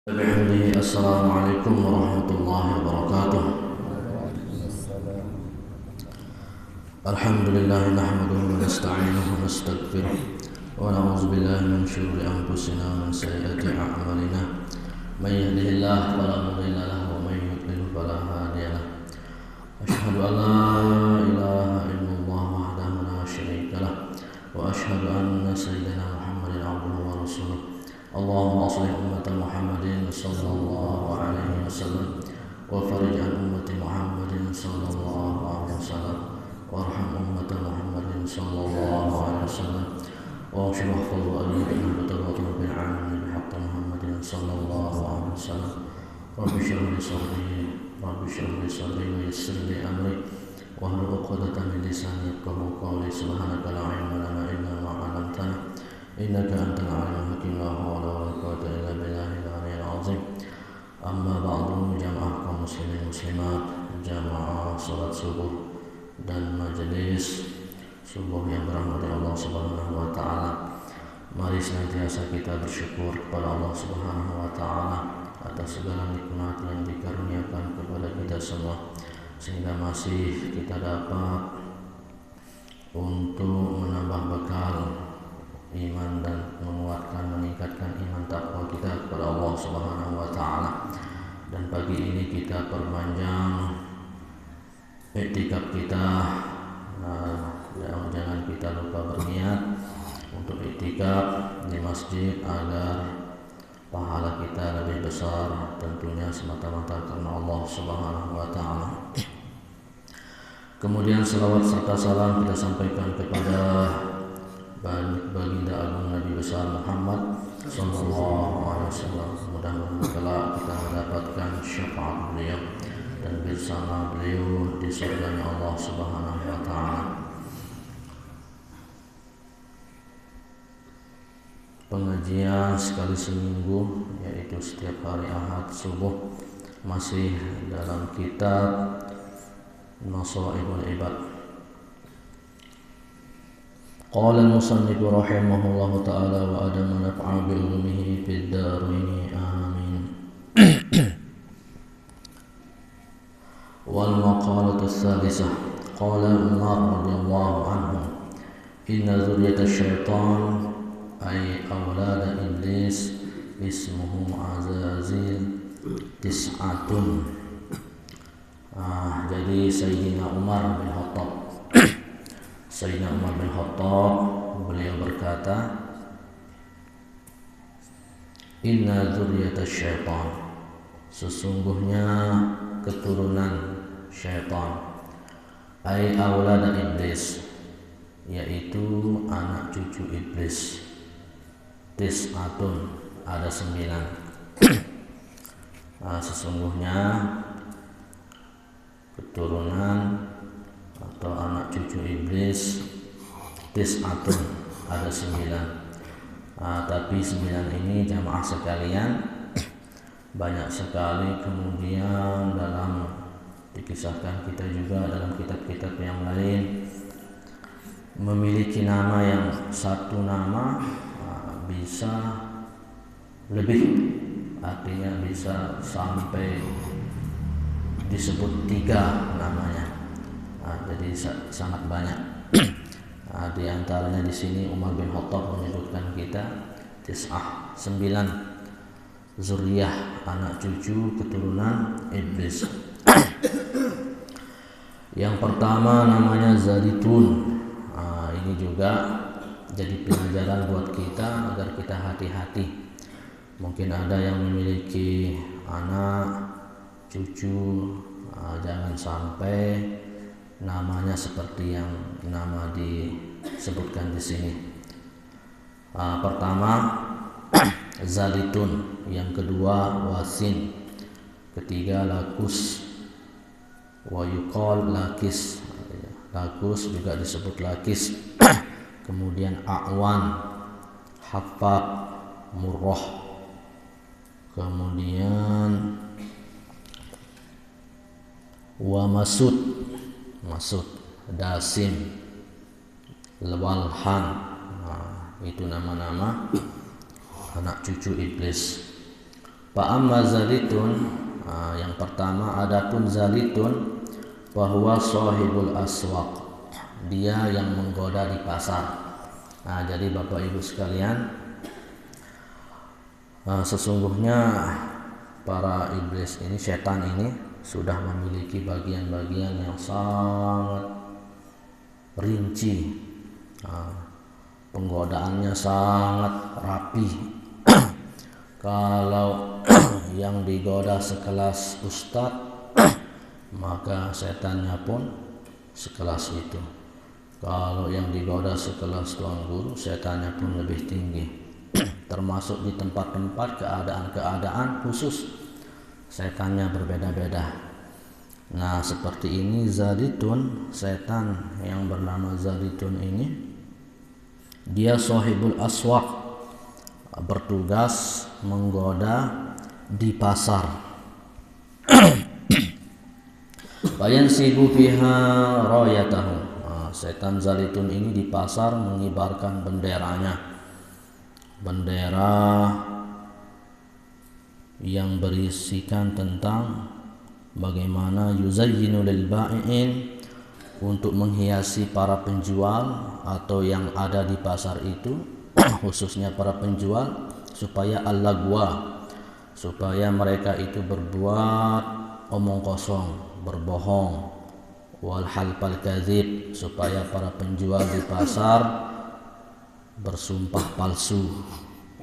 Assalamualaikum warahmatullahi wabarakatuh. Alhamdulillah nahmaduhu wa nasta'inuhu wa nastaghfiruh wa na'udzu billahi min shururi anfusina wa min sayyiati a'malina. May yahdihillahu fala mudilla lahu wa may yudlil fala hadiya lahu. Asyhadu an la ilaha illallah wahdahu la syarika lahu wa asyhadu anna sayyidina Muhammadan abduhu wa rasuluh. Allahumma aslih ummata Muhammadin sallallahu alaihi wasallam wa farij an ummati Muhammadin sallallahu alaihi wasallam warham ummata Muhammadin sallallahu alaihi wasallam wa shurahfadhu ayyuhina batawatu bil alamin bihaqqi Muhammadin sallallahu alaihi wasallam rabbi shrah li sadri wa yassir li amri wa hlul 'uqdatam min lisani yafqahu qawli subhanaka la ilma lana illa ma 'allamtana innaka antal alimul hakim la hawla wa la quwwata illa billahil aliyyil azim. Amma ba'du, jamaah kaum muslimin muslimat, jamaah salat subuh dan majelis subuh yang dirahmati Allah Subhanahu wa taala. Mari senantiasa kita bersyukur kepada Allah Subhanahu wa taala atas segala nikmat yang dikaruniakan kepada kita semua, sehingga masih kita dapat untuk menambah bekal iman dan menguatkan, meningkatkan iman takwa kita kepada Allah Subhanahu wa taala. Dan pagi ini kita perpanjang iktikaf kita. Jangan kita lupa berniat untuk iktikaf di masjid agar pahala kita lebih besar, tentunya semata-mata karena Allah Subhanahu wa taala. Kemudian selawat serta salam kita sampaikan kepada baginda agung Nabi besar Muhammad sallallahu alaihi wasallam. Mudah-mudahan kelak kita mendapatkan syafaat beliau dan bersama beliau di surganya Allah Subhanahu wa taala. Pengajian sekali seminggu, yaitu setiap hari Ahad subuh, masih dalam kitab Nasa'ibul Ibad. Qala al-musannif rahimahullahu ta'ala wa adama naf'a bi ulumihi fid darain amin. Wal maqalatu ats-tsalisah qala Umar radhiyallahu anhu inna dzurriyyata syaitan ay awlad iblis ismuhum azazil tis'atun. Jadi Sayyidina Umar bin Khattab beliau berkata, inna dzurriyyata syaitan, sesungguhnya keturunan syaitan, ai aulad iblis, yaitu anak cucu iblis, tis'atun, ada 9. Sesungguhnya keturunan atau anak cucu iblis tis'atun, ada 9. Tapi 9 ini jamaah sekalian banyak sekali, kemudian dalam dikisahkan kita juga dalam kitab-kitab yang lain memiliki nama yang satu nama bisa lebih, artinya bisa sampai disebut 3 namanya. Jadi sangat banyak. Di antaranya di sini Umar bin Khattab menyebutkan kita 9 zuriyah, anak cucu keturunan iblis. Yang pertama namanya Zalitun. Ini juga jadi pelajaran buat kita agar kita hati-hati. Mungkin ada yang memiliki anak cucu, jangan sampai namanya seperti yang nama disebutkan di sini. Pertama Zalitun, yang kedua Wasin, ketiga Lakus, wa yuqal Lakis, Lakus juga disebut Lakis. Kemudian A'wan, Hafaq, Murrah, kemudian wa Masud, Dasim, Walhan. Itu nama-nama anak cucu iblis. Fa amma zalitun, yang pertama adapun zalitun bahwa sahibul aswaq, dia yang menggoda di pasar. Jadi Bapak Ibu sekalian, sesungguhnya para iblis ini, setan ini sudah memiliki bagian-bagian yang sangat rinci, penggodaannya sangat rapi. Kalau yang digoda sekelas ustadz, maka setannya pun sekelas itu. Kalau yang digoda sekelas tuan guru, setannya pun lebih tinggi. Termasuk di tempat-tempat keadaan-keadaan khusus, setannya berbeda-beda. Nah, seperti ini Zalitun, setan yang bernama Zalitun ini, dia sahibul aswaq, bertugas menggoda di pasar. Fayansibu fiha rayatahu. Setan Zalitun ini di pasar mengibarkan benderanya, bendera yang berisikan tentang bagaimana yuzayyinu lil ba'iin, untuk menghiasi para penjual atau yang ada di pasar itu, khususnya para penjual, supaya al-lagwa, supaya mereka itu berbuat omong kosong, berbohong, wal halfal kadzib, supaya para penjual di pasar bersumpah palsu,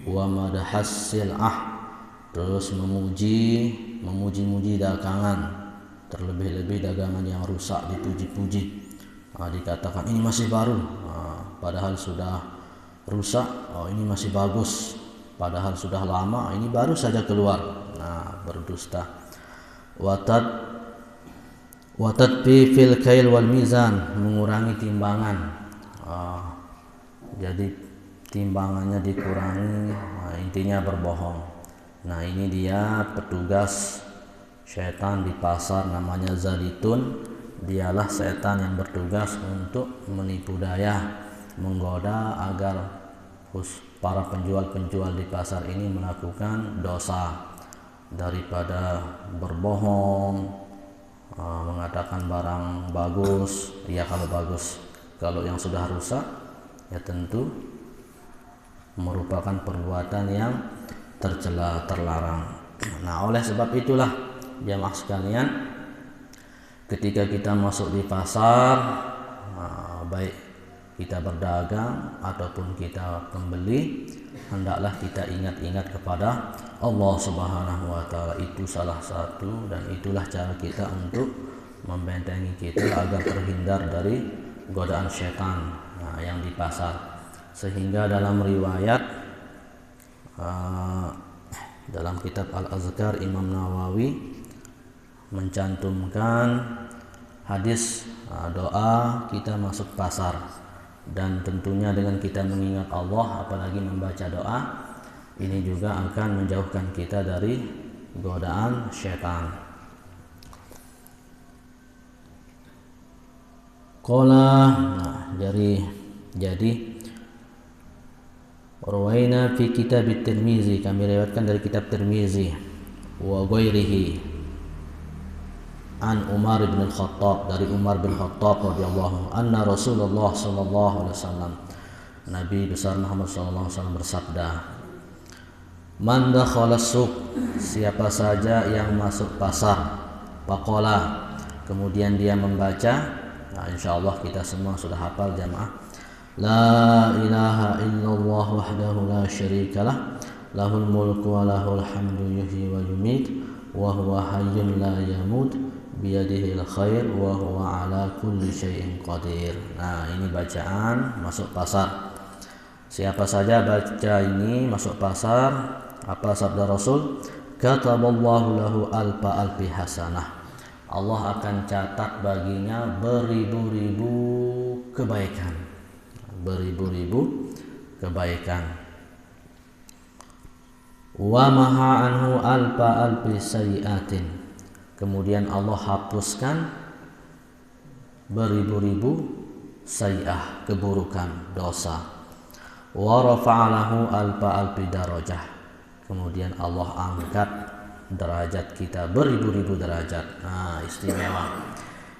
wa madahas sil'ah, terus memuji-muji dagangan, terlebih-lebih dagangan yang rusak dipuji-puji. Dikatakan ini masih baru, padahal sudah rusak. Ini masih bagus, padahal sudah lama, ini baru saja keluar. Berdusta. Watadbi fil kail wal mizan, mengurangi timbangan. Jadi timbangannya dikurangi, intinya berbohong. Ini dia petugas setan di pasar, namanya Zalitun. Dialah setan yang bertugas untuk menipu daya, menggoda agar para penjual-penjual di pasar ini melakukan dosa, daripada berbohong, mengatakan barang bagus, ya kalau bagus. Kalau yang sudah rusak, ya tentu merupakan perbuatan yang tercela, terlarang. Oleh sebab itulah jamaah sekalian, ketika kita masuk di pasar, baik kita berdagang ataupun kita pembeli, hendaklah kita ingat-ingat kepada Allah Subhanahu wa Ta'ala. Itu salah satu dan itulah cara kita untuk membentengi kita agar terhindar dari godaan setan yang di pasar. Sehingga dalam riwayat dalam kitab Al-Azkar, Imam Nawawi mencantumkan hadis doa kita masuk pasar, dan tentunya dengan kita mengingat Allah, apalagi membaca doa, ini juga akan menjauhkan kita dari godaan syaitan. Jadi Rawaina fi kitab Tirmizi, kami riwayatkan dari kitab Tirmizi wa ghairihi, an Umar bin Khattab, dari Umar bin Khattab radhiyallahu anna Rasulullah sallallahu alaihi wasallam, Nabi besar Muhammad sallallahu alaihi wasallam bersabda, man dakhala suq, siapa saja yang masuk pasar, faqala, kemudian dia membaca, insyaallah kita semua sudah hafal jamaah, la ilaha illallah wahdahu la syarikalah, lahul mulku wa lahul hamdu yuhyi wa yumit wa huwa hayyun la yamut biyadihil khair wa huwa ala kulli syai'in qadir. Ini bacaan masuk pasar. Siapa saja baca ini masuk pasar, apa sabda Rasul? Kataballahu lahu alfi hasanah. Allah akan catat baginya beribu-ribu kebaikan. Beribu-ribu kebaikan. Wa maha anhu alfi sayiatin. Kemudian Allah hapuskan beribu-ribu sayi'ah, keburukan, dosa. Wa rafa'alahu alfi darajah. kemudian Allah angkat derajat kita beribu-ribu derajat. Nah, istimewa.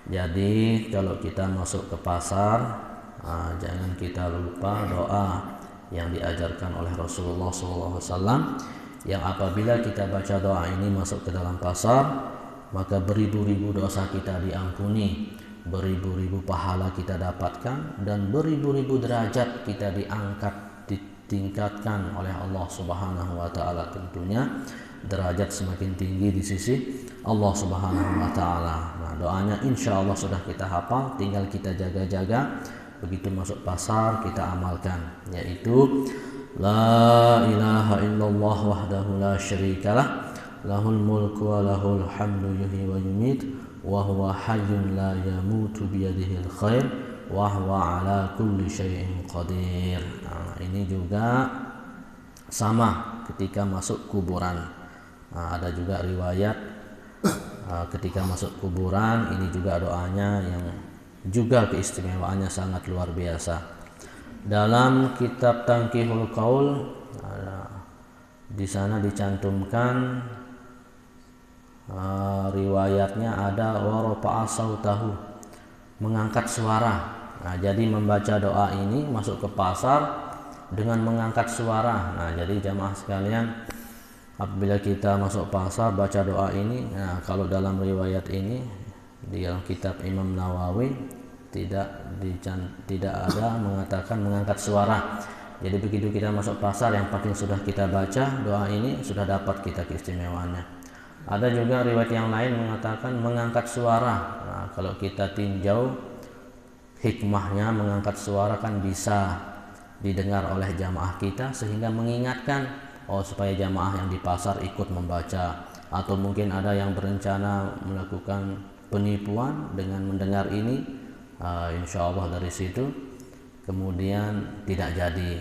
Jadi kalau kita masuk ke pasar, jangan kita lupa doa yang diajarkan oleh Rasulullah SAW, yang apabila kita baca doa ini masuk ke dalam pasar, maka beribu-ribu dosa kita diampuni, beribu-ribu pahala kita dapatkan, dan beribu-ribu derajat kita diangkat, ditingkatkan oleh Allah Subhanahu wa taala. Tentunya derajat semakin tinggi di sisi Allah Subhanahu wa taala. Nah, doanya insya Allah sudah kita hafal, tinggal kita jaga-jaga. Begitu masuk pasar kita amalkan, yaitu la ilaha illallah wahdahu la syarikalah, lahul mulku wa lahul hamdu yuhyi wa yumit, wa huwa hayyun la yamutu biyadihil khair, wa huwa ala kulli syai'in qadir. Nah, ini juga sama ketika masuk kuburan. Nah, ada juga riwayat ketika masuk kuburan ini juga doanya yang juga keistimewaannya sangat luar biasa. Dalam kitab Tanqihul Qaul di sana dicantumkan riwayatnya ada warafa'a sautahu, mengangkat suara. Nah, jadi membaca doa ini masuk ke pasar dengan mengangkat suara. Nah, jadi jamaah sekalian, apabila kita masuk pasar baca doa ini, nah kalau dalam riwayat ini di dalam kitab Imam Nawawi tidak ada mengatakan mengangkat suara. Jadi begitu kita masuk pasar, yang penting sudah kita baca doa ini, sudah dapat kita keistimewaannya. Ada juga riwayat yang lain mengatakan mengangkat suara. Nah, kalau kita tinjau hikmahnya, mengangkat suara kan bisa didengar oleh jamaah kita sehingga mengingatkan supaya jamaah yang di pasar ikut membaca, atau mungkin ada yang berencana melakukan penipuan dengan mendengar ini, insya Allah dari situ kemudian tidak jadi,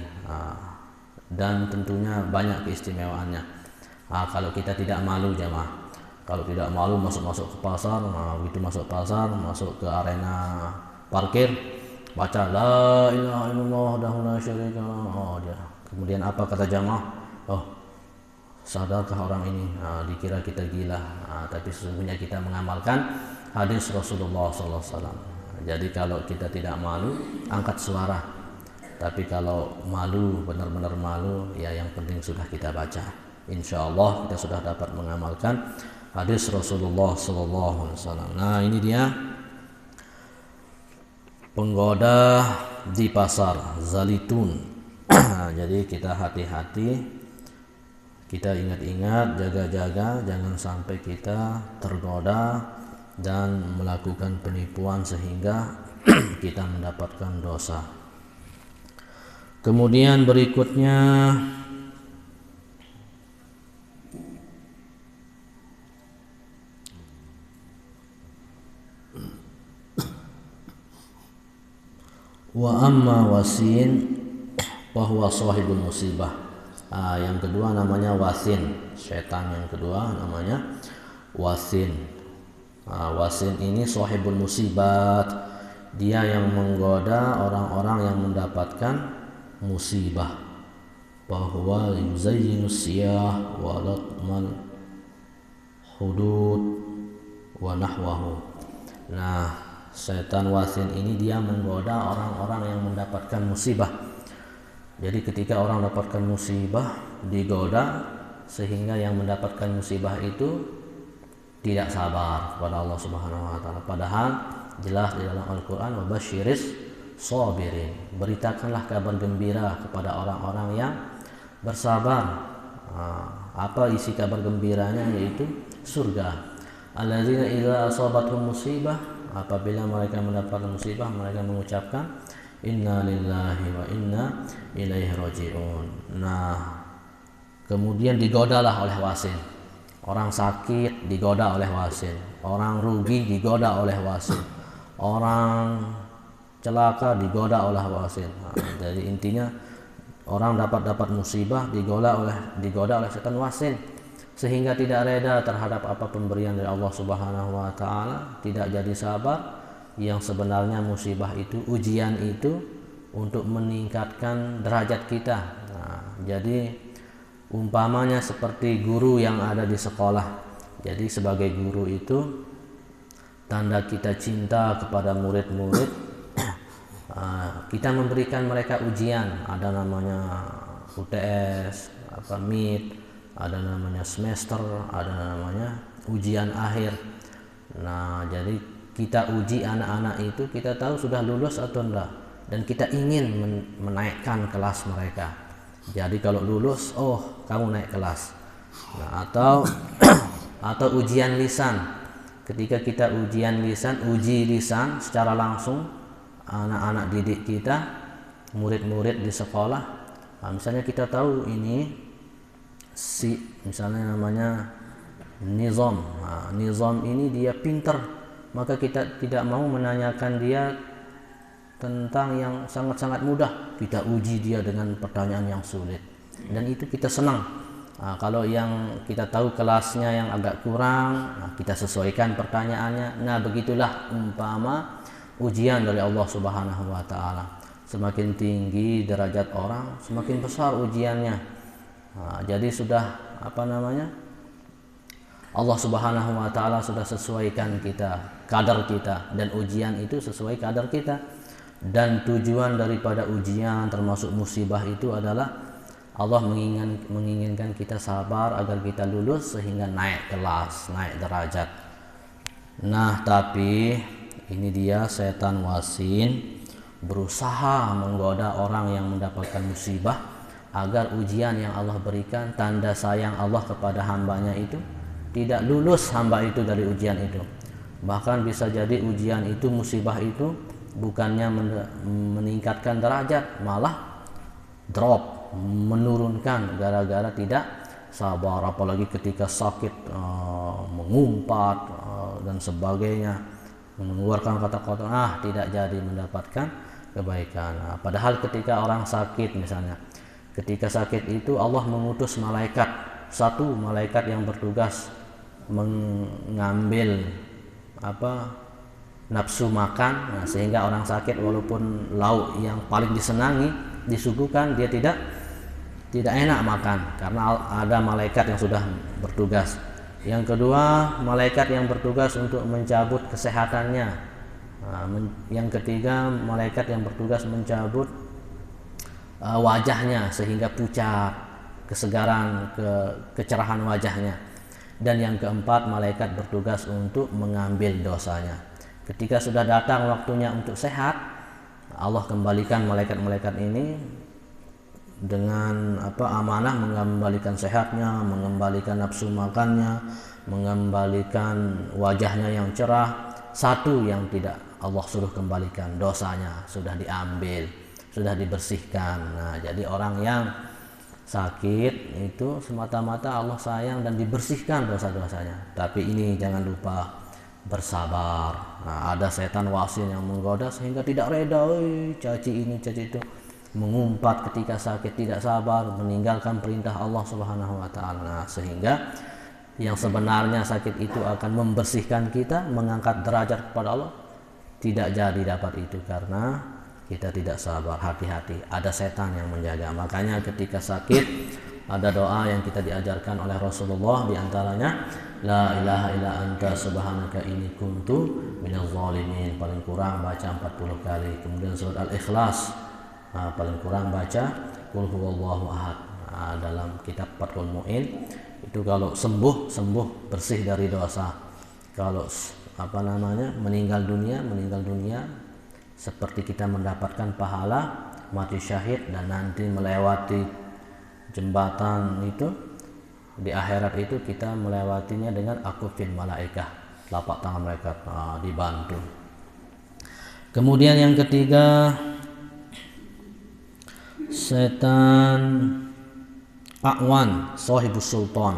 dan tentunya banyak keistimewaannya. Kalau kita tidak malu jamaah, kalau tidak malu masuk ke pasar, begitu masuk pasar, masuk ke arena parkir, baca la ilaha illallah wahdahu la syarikalah. Kemudian apa kata jamaah? Sadarkah orang ini? Dikira kita gila, tapi sesungguhnya kita mengamalkan hadis Rasulullah SAW. Jadi kalau kita tidak malu, angkat suara. Tapi kalau malu, benar-benar malu, ya yang penting sudah kita baca. Insya Allah kita sudah dapat mengamalkan hadis Rasulullah SAW. Nah, ini dia penggoda di pasar, zalitun. Jadi kita hati-hati, kita ingat-ingat, jaga-jaga, jangan sampai kita tergoda dan melakukan penipuan sehingga kita mendapatkan dosa. Kemudian berikutnya wa amma wasin bahwa sahibul musibah. Yang kedua namanya wasin, setan yang kedua namanya wasin. Wasin ini sahibul musibat, dia yang menggoda orang-orang yang mendapatkan musibah. Bahwa yuzayyinus siyah wa latmal hudud wa nahwahu. Nah, setan wasin ini dia menggoda orang-orang yang mendapatkan musibah. Jadi ketika orang mendapatkan musibah, digoda sehingga yang mendapatkan musibah itu tidak sabar kepada Allah Subhanahu wa taala. Padahal jelas di dalam Al-Qur'an, wabasyiris sabirin, beritakanlah kabar gembira kepada orang-orang yang bersabar. Apa isi kabar gembiranya? Yaitu surga. Alladzina idza asabathum musibah, apabila mereka mendapatkan musibah, mereka mengucapkan inna lillahi wa inna ilaihi raji'un. Nah, kemudian digodalah oleh wasin. Orang sakit digoda oleh wasin, orang rugi digoda oleh wasin, orang celaka digoda oleh wasin. Jadi intinya orang dapat musibah digoda oleh setan wasin, sehingga tidak reda terhadap apa pemberian dari Allah Subhanahu wa taala, tidak jadi sabar. Yang sebenarnya musibah itu, ujian itu untuk meningkatkan derajat kita. Jadi umpamanya seperti guru yang ada di sekolah. Jadi sebagai guru itu tanda kita cinta kepada murid-murid, kita memberikan mereka ujian, ada namanya UTS, MIT, ada namanya semester, ada namanya ujian akhir. Nah, jadi kita uji anak-anak itu, kita tahu sudah lulus atau enggak, dan kita ingin menaikkan kelas mereka. Jadi kalau lulus, oh kamu naik kelas. Nah, atau ujian lisan. Ketika kita uji lisan secara langsung anak-anak didik kita, murid-murid di sekolah. Nah, misalnya kita tahu ini misalnya namanya Nizam. Nah, Nizam ini dia pinter, maka kita tidak mau menanyakan dia tentang yang sangat-sangat mudah. Kita uji dia dengan pertanyaan yang sulit, dan itu kita senang. Nah, kalau yang kita tahu kelasnya yang agak kurang, kita sesuaikan pertanyaannya. Nah, begitulah umpama ujian dari Allah Subhanahu wa taala. Semakin tinggi derajat orang, semakin besar ujiannya. Nah, jadi sudah Allah Subhanahu wa taala sudah sesuaikan kadar kita, dan ujian itu sesuai kadar kita. Dan tujuan daripada ujian termasuk musibah itu adalah Allah menginginkan kita sabar agar kita lulus sehingga naik kelas, naik derajat. Nah, tapi ini dia setan wasin berusaha menggoda orang yang mendapatkan musibah agar ujian yang Allah berikan, tanda sayang Allah kepada hambanya itu, tidak lulus hamba itu dari ujian itu. Bahkan bisa jadi ujian itu, musibah itu bukannya meningkatkan derajat, malah drop, menurunkan gara-gara tidak sabar. Apalagi ketika sakit, mengumpat dan sebagainya, mengeluarkan kata-kata, tidak jadi mendapatkan kebaikan. Padahal ketika orang sakit, misalnya ketika sakit itu Allah mengutus malaikat, satu malaikat yang bertugas mengambil nafsu makan, sehingga orang sakit walaupun lauk yang paling disenangi disuguhkan, dia tidak enak makan karena ada malaikat yang sudah bertugas. Yang kedua, malaikat yang bertugas untuk mencabut kesehatannya. Yang ketiga, malaikat yang bertugas mencabut wajahnya sehingga pucat, kesegaran, kecerahan wajahnya. Dan yang keempat, malaikat bertugas untuk mengambil dosanya. Ketika sudah datang waktunya untuk sehat, Allah kembalikan malaikat-malaikat ini dengan amanah, mengembalikan sehatnya, mengembalikan nafsu makannya, mengembalikan wajahnya yang cerah. Satu yang tidak Allah suruh kembalikan, dosanya sudah diambil, sudah dibersihkan. Nah, jadi orang yang sakit itu semata-mata Allah sayang dan dibersihkan dosa-dosanya. Tapi ini jangan lupa bersabar. Nah, ada setan wasin yang menggoda sehingga tidak reda, caci ini caci itu, mengumpat ketika sakit, tidak sabar, meninggalkan perintah Allah Subhanahu wa taala. Nah, sehingga yang sebenarnya sakit itu akan membersihkan kita, mengangkat derajat kepada Allah, tidak jadi dapat itu karena kita tidak sabar. Hati-hati, ada setan yang menjaga. Makanya ketika sakit ada doa yang kita diajarkan oleh Rasulullah, diantaranya la ilaha illa anta subhanaka inni kuntu minaz zalimin, paling kurang baca 40 kali. Kemudian surat Al-Ikhlas, paling kurang baca qul huwallahu ahad. Dalam kitab Fathul Mu'in itu kalau sembuh bersih dari dosa. Kalau meninggal dunia seperti kita mendapatkan pahala mati syahid, dan nanti melewati jembatan itu di akhirat itu kita melewatinya dengan akufin malaikah, telapak tangan mereka dibantu. Kemudian yang ketiga, setan A'wan, sahibus sultan.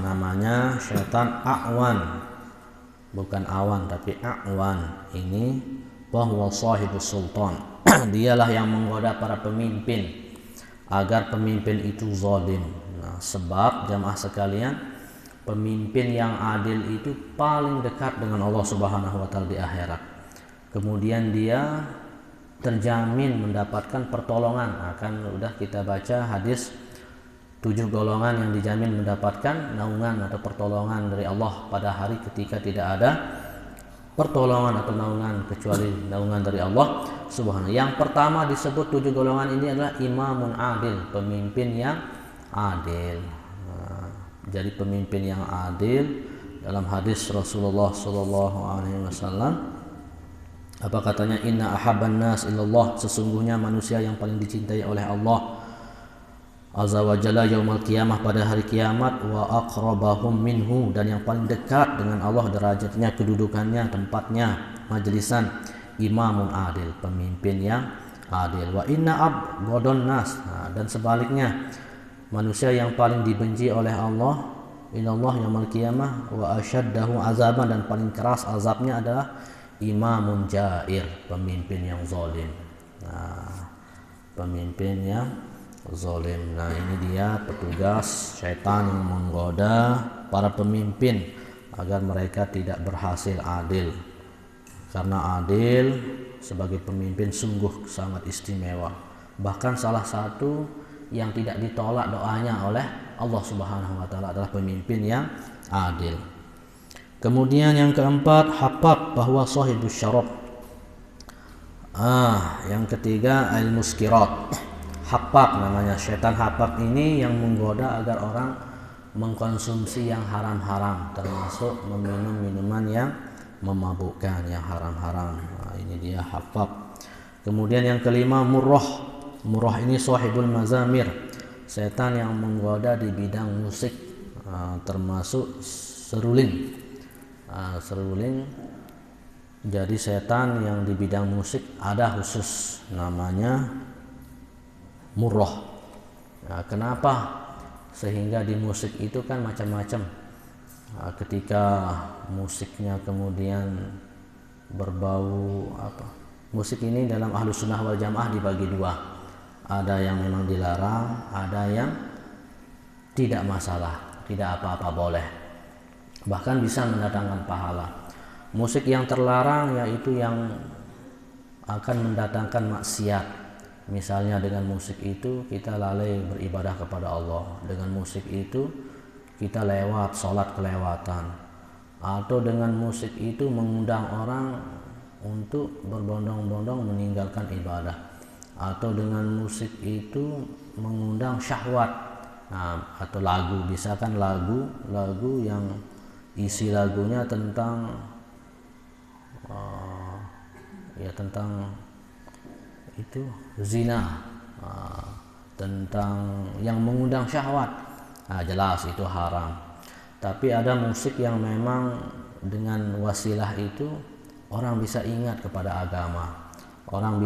Namanya setan A'wan, bukan awan tapi A'wan. Ini bahwa sahibus sultan, dialah yang menggoda para pemimpin agar pemimpin itu zalim. Nah, sebab jamaah sekalian, pemimpin yang adil itu paling dekat dengan Allah Subhanahu wa taala di akhirat. Kemudian dia terjamin mendapatkan pertolongan. Udah kita baca hadis 7 golongan yang dijamin mendapatkan naungan atau pertolongan dari Allah pada hari ketika tidak ada pertolongan atau naungan kecuali naungan dari Allah Subhanahu. Yang pertama disebut 7 golongan ini adalah imamun adil, pemimpin yang adil. Jadi pemimpin yang adil dalam hadis Rasulullah SAW, apa katanya, inna ahabban nas ilallah, sesungguhnya manusia yang paling dicintai oleh Allah azza wa jalla yaumal qiyamah, pada hari kiamat, wa aqrabahum minhu, dan yang paling dekat dengan Allah derajatnya, kedudukannya, tempatnya, majlisan, imamun adil, pemimpin yang adil. Wa inna abghadun nas, dan sebaliknya manusia yang paling dibenci oleh Allah inallah yaumal qiyamah wa asyaddahu azaban, dan paling keras azabnya adalah imamun jair, pemimpin yang zalim. Pemimpin yang zalim. Ini dia petugas syaitan yang menggoda para pemimpin agar mereka tidak berhasil adil. Karena adil sebagai pemimpin sungguh sangat istimewa. Bahkan salah satu yang tidak ditolak doanya oleh Allah Subhanahu wa taala adalah pemimpin yang adil. Kemudian yang keempat, haqaq, bahwa sahibus syarab. Yang ketiga, al-muskirat. Haqaq namanya, syaitan haqaq ini yang menggoda agar orang mengkonsumsi yang haram-haram, termasuk meminum minuman yang memabukkan, yang haram-haram. Ini dia haqaq. Kemudian yang kelima, murrah. Murrah ini sahibul mazamir, setan yang menggoda di bidang musik, termasuk seruling. Seruling, jadi setan yang di bidang musik ada khusus namanya murrah. Kenapa? Sehingga di musik itu kan macam-macam. Ketika musiknya kemudian berbau musik ini dalam Ahlus Sunnah wal Jamaah dibagi dua. Ada yang memang dilarang, ada yang tidak masalah, tidak apa-apa, boleh, bahkan bisa mendatangkan pahala. Musik yang terlarang yaitu yang akan mendatangkan maksiat. Misalnya dengan musik itu kita lalai beribadah kepada Allah, dengan musik itu kita lewat sholat kelewatan, atau dengan musik itu mengundang orang untuk berbondong-bondong meninggalkan ibadah, atau dengan musik itu mengundang syahwat. Atau lagu, bisa kan lagu yang isi lagunya tentang tentang itu zina, tentang yang mengundang syahwat. Jelas itu haram. Tapi ada musik yang memang dengan wasilah itu orang bisa ingat kepada agama, orang